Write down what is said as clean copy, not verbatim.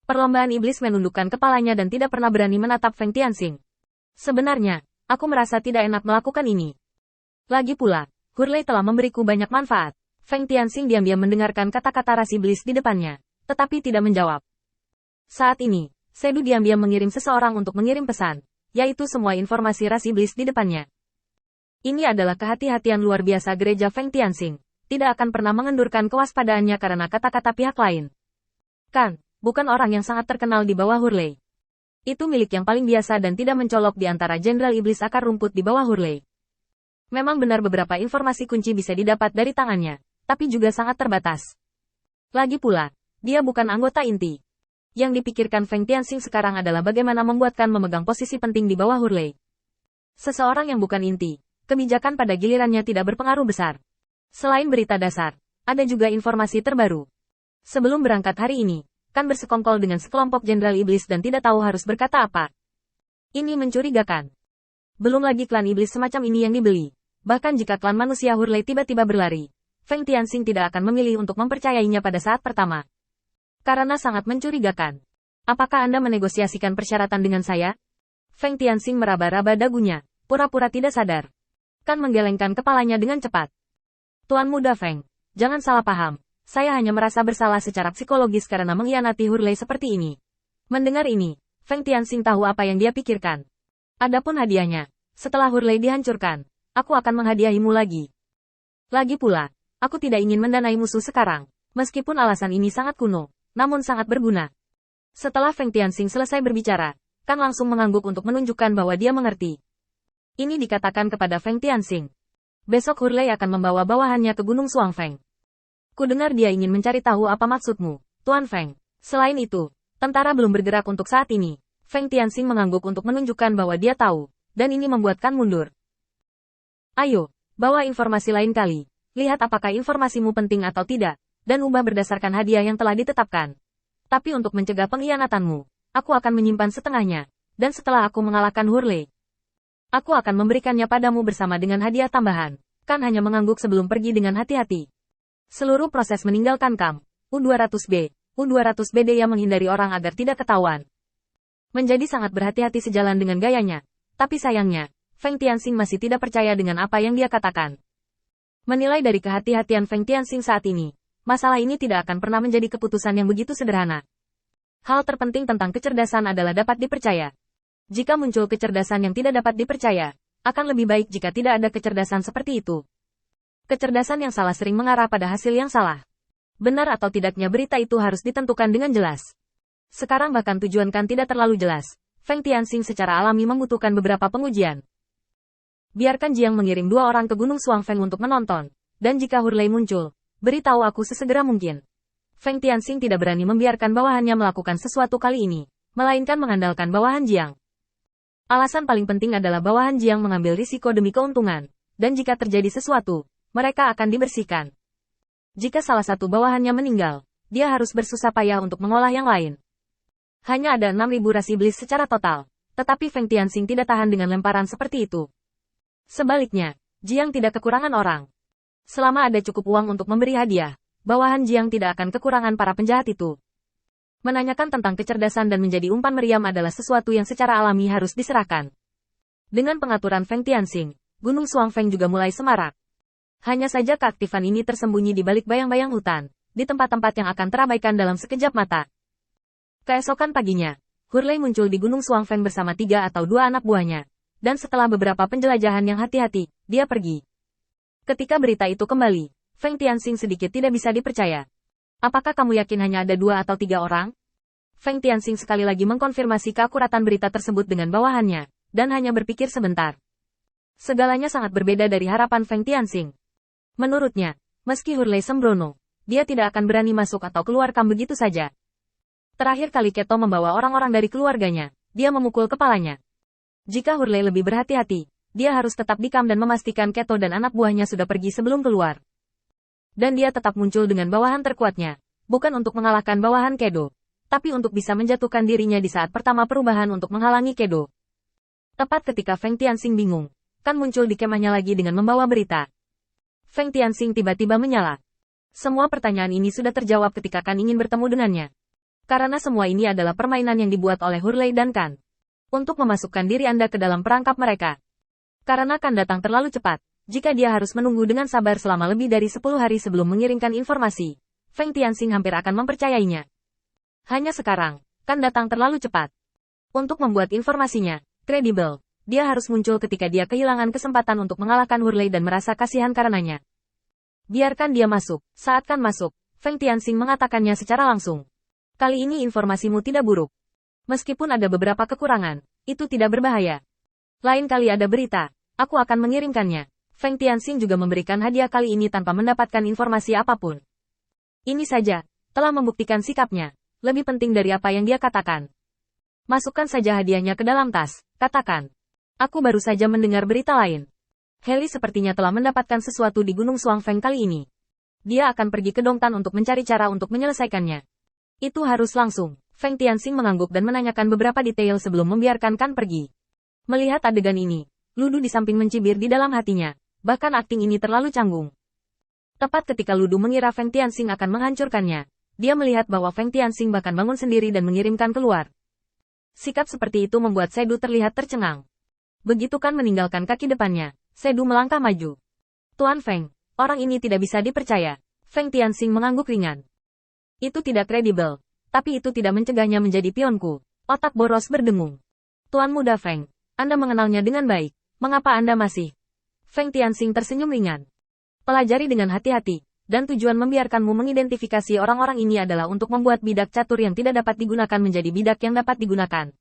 Perlombaan iblis menundukkan kepalanya dan tidak pernah berani menatap Feng Tianxing. Sebenarnya, aku merasa tidak enak melakukan ini. Lagi pula, Hurley telah memberiku banyak manfaat. Feng Tianxing diam-diam mendengarkan kata-kata ras iblis di depannya, tetapi tidak menjawab. Saat ini, Sedu diam-diam mengirim seseorang untuk mengirim pesan, yaitu semua informasi ras iblis di depannya. Ini adalah kehati-hatian luar biasa gereja Feng Tianxing, tidak akan pernah mengendurkan kewaspadaannya karena kata-kata pihak lain. Kan, bukan orang yang sangat terkenal di bawah Hurley. Itu milik yang paling biasa dan tidak mencolok di antara Jenderal Iblis Akar Rumput di bawah Hurley. Memang benar beberapa informasi kunci bisa didapat dari tangannya, tapi juga sangat terbatas. Lagi pula, dia bukan anggota inti. Yang dipikirkan Feng Tianxing sekarang adalah bagaimana membuatkan memegang posisi penting di bawah Hurley. Seseorang yang bukan inti, kebijakan pada gilirannya tidak berpengaruh besar. Selain berita dasar, ada juga informasi terbaru. Sebelum berangkat hari ini, Kan bersekongkol dengan sekelompok jenderal iblis dan tidak tahu harus berkata apa. Ini mencurigakan. Belum lagi klan iblis semacam ini yang dibeli. Bahkan jika klan manusia Hurley tiba-tiba berlari, Feng Tianxing tidak akan memilih untuk mempercayainya pada saat pertama. Karena sangat mencurigakan. Apakah Anda menegosiasikan persyaratan dengan saya? Feng Tianxing meraba-raba dagunya, pura-pura tidak sadar. Kan menggelengkan kepalanya dengan cepat. Tuan Muda Feng, jangan salah paham. Saya hanya merasa bersalah secara psikologis karena mengkhianati Hurley seperti ini. Mendengar ini, Feng Tianxing tahu apa yang dia pikirkan. Adapun hadiahnya, setelah Hurley dihancurkan, aku akan menghadiahimu lagi. Lagi pula, aku tidak ingin mendanai musuh sekarang, meskipun alasan ini sangat kuno, namun sangat berguna. Setelah Feng Tianxing selesai berbicara, Kan langsung mengangguk untuk menunjukkan bahwa dia mengerti. Ini dikatakan kepada Feng Tianxing. Besok Hurley akan membawa bawahannya ke Gunung Suangfeng. Kudengar dia ingin mencari tahu apa maksudmu, Tuan Feng. Selain itu, tentara belum bergerak untuk saat ini. Feng Tianxing mengangguk untuk menunjukkan bahwa dia tahu, dan ini membuat Kan mundur. Ayo, bawa informasi lain kali. Lihat apakah informasimu penting atau tidak, dan ubah berdasarkan hadiah yang telah ditetapkan. Tapi untuk mencegah pengkhianatanmu, aku akan menyimpan setengahnya, dan setelah aku mengalahkan Hurley, aku akan memberikannya padamu bersama dengan hadiah tambahan. Kan hanya mengangguk sebelum pergi dengan hati-hati. Seluruh proses meninggalkan kamp U-200B, U-200B dia menghindari orang agar tidak ketahuan. Menjadi sangat berhati-hati sejalan dengan gayanya, tapi sayangnya, Feng Tianxing masih tidak percaya dengan apa yang dia katakan. Menilai dari kehati-hatian Feng Tianxing saat ini, masalah ini tidak akan pernah menjadi keputusan yang begitu sederhana. Hal terpenting tentang kecerdasan adalah dapat dipercaya. Jika muncul kecerdasan yang tidak dapat dipercaya, akan lebih baik jika tidak ada kecerdasan seperti itu. Kecerdasan yang salah sering mengarah pada hasil yang salah. Benar atau tidaknya berita itu harus ditentukan dengan jelas. Sekarang bahkan tujuan Kan tidak terlalu jelas. Feng Tianxing secara alami membutuhkan beberapa pengujian. Biarkan Jiang mengirim 2 orang ke Gunung Suangfeng untuk menonton. Dan jika Hurley muncul, beritahu aku sesegera mungkin. Feng Tianxing tidak berani membiarkan bawahannya melakukan sesuatu kali ini, melainkan mengandalkan bawahan Jiang. Alasan paling penting adalah bawahan Jiang mengambil risiko demi keuntungan. Dan jika terjadi sesuatu, mereka akan dibersihkan. Jika salah satu bawahannya meninggal, dia harus bersusah payah untuk mengolah yang lain. Hanya ada 6.000 ras iblis secara total, tetapi Feng Tianxing tidak tahan dengan lemparan seperti itu. Sebaliknya, Jiang tidak kekurangan orang. Selama ada cukup uang untuk memberi hadiah, bawahan Jiang tidak akan kekurangan para penjahat itu. Menanyakan tentang kecerdasan dan menjadi umpan meriam adalah sesuatu yang secara alami harus diserahkan. Dengan pengaturan Feng Tianxing, Gunung Suangfeng juga mulai semarak. Hanya saja keaktifan ini tersembunyi di balik bayang-bayang hutan, di tempat-tempat yang akan terabaikan dalam sekejap mata. Keesokan paginya, Hurley muncul di Gunung Suangfeng bersama 3 atau 2 anak buahnya, dan setelah beberapa penjelajahan yang hati-hati, dia pergi. Ketika berita itu kembali, Feng Tianxing sedikit tidak bisa dipercaya. Apakah kamu yakin hanya ada 2 atau 3 orang? Feng Tianxing sekali lagi mengkonfirmasi keakuratan berita tersebut dengan bawahannya, dan hanya berpikir sebentar. Segalanya sangat berbeda dari harapan Feng Tianxing. Menurutnya, meski Hurley sembrono, dia tidak akan berani masuk atau keluar kamp begitu saja. Terakhir kali Keto membawa orang-orang dari keluarganya, dia memukul kepalanya. Jika Hurley lebih berhati-hati, dia harus tetap di kamp dan memastikan Keto dan anak buahnya sudah pergi sebelum keluar. Dan dia tetap muncul dengan bawahan terkuatnya, bukan untuk mengalahkan bawahan Kedo, tapi untuk bisa menjatuhkan dirinya di saat pertama perubahan untuk menghalangi Kedo. Tepat ketika Feng Tianxing bingung, Kan muncul di kemahnya lagi dengan membawa berita. Feng Tianxing tiba-tiba menyala. Semua pertanyaan ini sudah terjawab ketika Kan ingin bertemu dengannya. Karena semua ini adalah permainan yang dibuat oleh Hurley dan Kan. Untuk memasukkan diri Anda ke dalam perangkap mereka. Karena Kan datang terlalu cepat, jika dia harus menunggu dengan sabar selama lebih dari 10 hari sebelum mengirimkan informasi, Feng Tianxing hampir akan mempercayainya. Hanya sekarang, Kan datang terlalu cepat. Untuk membuat informasinya kredibel, dia harus muncul ketika dia kehilangan kesempatan untuk mengalahkan Hurley dan merasa kasihan karenanya. Biarkan dia masuk. Saat Kan masuk, Feng Tianxing mengatakannya secara langsung. Kali ini informasimu tidak buruk. Meskipun ada beberapa kekurangan, itu tidak berbahaya. Lain kali ada berita, aku akan mengirimkannya. Feng Tianxing juga memberikan hadiah kali ini tanpa mendapatkan informasi apapun. Ini saja, telah membuktikan sikapnya. Lebih penting dari apa yang dia katakan. Masukkan saja hadiahnya ke dalam tas, katakan. Aku baru saja mendengar berita lain. Heli sepertinya telah mendapatkan sesuatu di Gunung Suangfeng kali ini. Dia akan pergi ke Dongtan untuk mencari cara untuk menyelesaikannya. Itu harus langsung. Feng Tianxing mengangguk dan menanyakan beberapa detail sebelum membiarkan Kan pergi. Melihat adegan ini, Ludu di samping mencibir di dalam hatinya. Bahkan akting ini terlalu canggung. Tepat ketika Ludu mengira Feng Tianxing akan menghancurkannya, dia melihat bahwa Feng Tianxing bahkan bangun sendiri dan mengirimkan keluar. Sikap seperti itu membuat Sedu terlihat tercengang. Begitu Kan meninggalkan kaki depannya, Sedu melangkah maju. Tuan Feng, orang ini tidak bisa dipercaya. Feng Tianxing mengangguk ringan. Itu tidak kredibel, tapi itu tidak mencegahnya menjadi pionku. Otak boros berdengung. Tuan muda Feng, Anda mengenalnya dengan baik. Mengapa Anda masih? Feng Tianxing tersenyum ringan. Pelajari dengan hati-hati, dan tujuan membiarkanmu mengidentifikasi orang-orang ini adalah untuk membuat bidak catur yang tidak dapat digunakan menjadi bidak yang dapat digunakan.